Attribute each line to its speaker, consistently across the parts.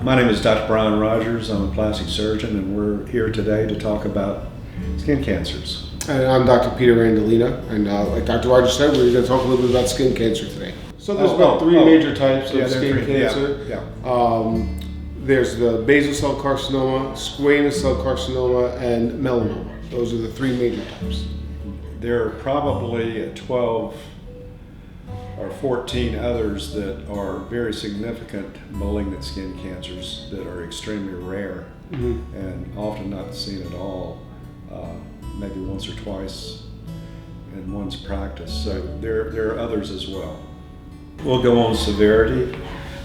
Speaker 1: My name is Dr. Bryan Rogers. I'm a plastic surgeon, and we're here today to talk about skin cancers.
Speaker 2: And I'm Dr. Peter Andolina, and like Dr. Rogers said, we're going to talk a little bit about skin cancer today. So there's about three major types of skin cancer. There's the basal cell carcinoma, squamous cell carcinoma, and melanoma. Those are the three major types.
Speaker 1: There are probably 12 or 14 others that are very significant malignant skin cancers that are extremely rare and often not seen at all, maybe once or twice in one's practice. So there are others as well. We'll go on severity.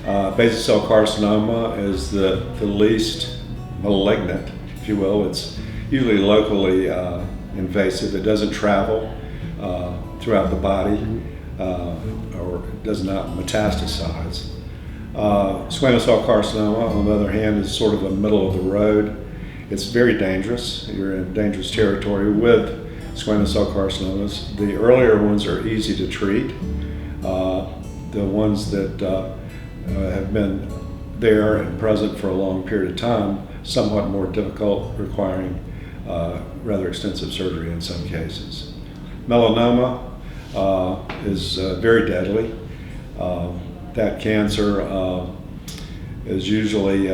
Speaker 1: Basal cell carcinoma is the least malignant, if you will. It's usually locally invasive. It doesn't travel throughout the body. Or does not metastasize. Squamous cell carcinoma, on the other hand, is sort of a middle of the road. It's very dangerous. You're in dangerous territory with squamous cell carcinomas. The earlier ones are easy to treat. The ones that have been there and present for a long period of time, somewhat more difficult, requiring rather extensive surgery in some cases. Melanoma is very deadly. That cancer is usually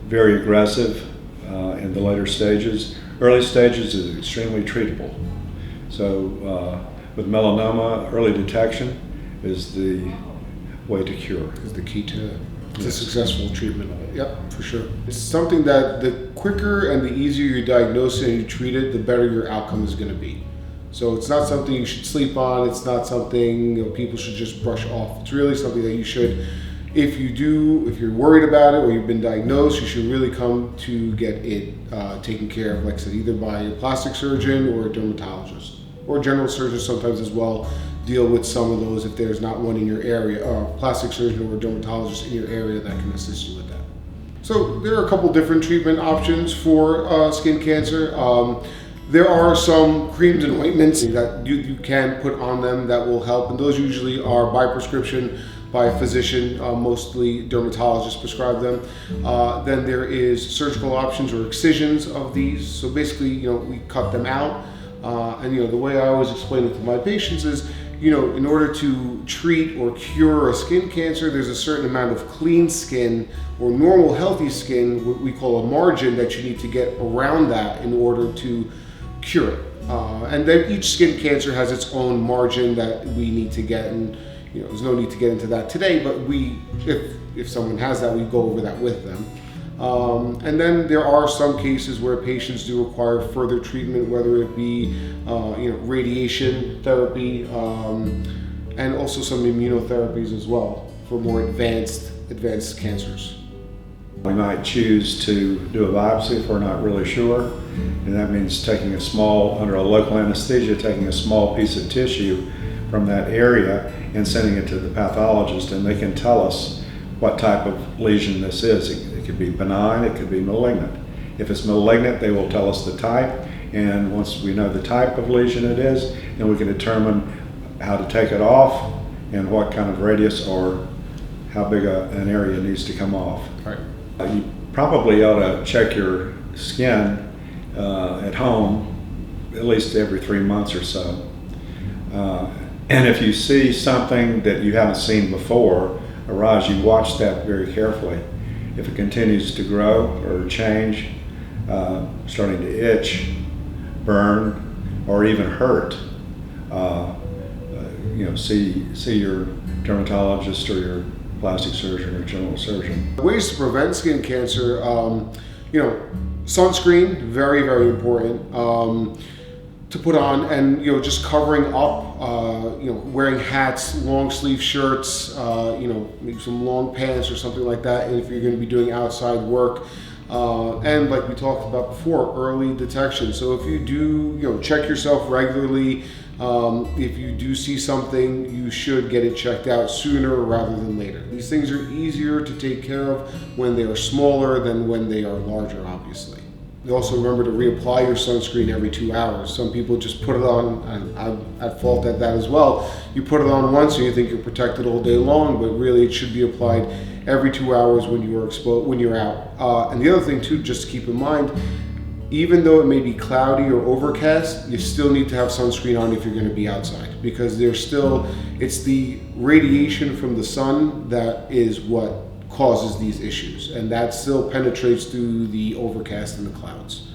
Speaker 1: very aggressive in the later stages. Early stages is extremely treatable. So with melanoma, early detection is the way to cure.
Speaker 2: Is the key to successful treatment of it. Yep, for sure. It's something that the quicker and the easier you diagnose it and you treat it, the better your outcome is going to be. So it's not something you should sleep on. It's not something people should just brush off. It's really something that you should, if you're worried about it or you've been diagnosed, you should really come to get it taken care of, like I said, either by a plastic surgeon or a dermatologist. Or general surgeons sometimes as well deal with some of those if there's not one in your area, or a plastic surgeon or a dermatologist in your area that can assist you with that. So there are a couple different treatment options for skin cancer. There are some creams and ointments that you can put on them that will help, and those usually are by prescription by a physician. Mostly dermatologists prescribe them. Then there is surgical options or excisions of these. So basically, we cut them out, and the way I always explain it to my patients is, in order to treat or cure a skin cancer, there's a certain amount of clean skin or normal healthy skin, what we call a margin, that you need to get around that in order to cure it. And then each skin cancer has its own margin that we need to get, and there's no need to get into that today, but if someone has that, we go over that with them. And then there are some cases where patients do require further treatment, whether it be radiation therapy, and also some immunotherapies as well for more advanced cancers.
Speaker 1: We might choose to do a biopsy if we're not really sure, and that means taking under a local anesthesia, taking a small piece of tissue from that area and sending it to the pathologist, and they can tell us what type of lesion this is. It could be benign, it could be malignant. If it's malignant, they will tell us the type, and once we know the type of lesion it is, then we can determine how to take it off and what kind of radius or how big an area needs to come off.
Speaker 2: Right.
Speaker 1: You probably ought to check your skin at home at least every 3 months or so. And if you see something that you haven't seen before arise, you watch that very carefully. If it continues to grow or change, starting to itch, burn, or even hurt, see your dermatologist or your plastic surgeon or general surgeon.
Speaker 2: Ways to prevent skin cancer, sunscreen, very, very important to put on, and just covering up, wearing hats, long sleeve shirts, maybe some long pants or something like that if you're going to be doing outside work. And like we talked about before, early detection. So if you do, check yourself regularly. If you do see something, you should get it checked out sooner rather than later. These things are easier to take care of when they are smaller than when they are larger, obviously. You also remember to reapply your sunscreen every 2 hours. Some people just put it on, and I'm at fault at that as well. You put it on once and you think you're protected all day long, but really it should be applied every 2 hours when you are when you're out. And the other thing too, just to keep in mind, even though it may be cloudy or overcast, you still need to have sunscreen on if you're going to be outside, because it's the radiation from the sun that is what causes these issues, and that still penetrates through the overcast and the clouds.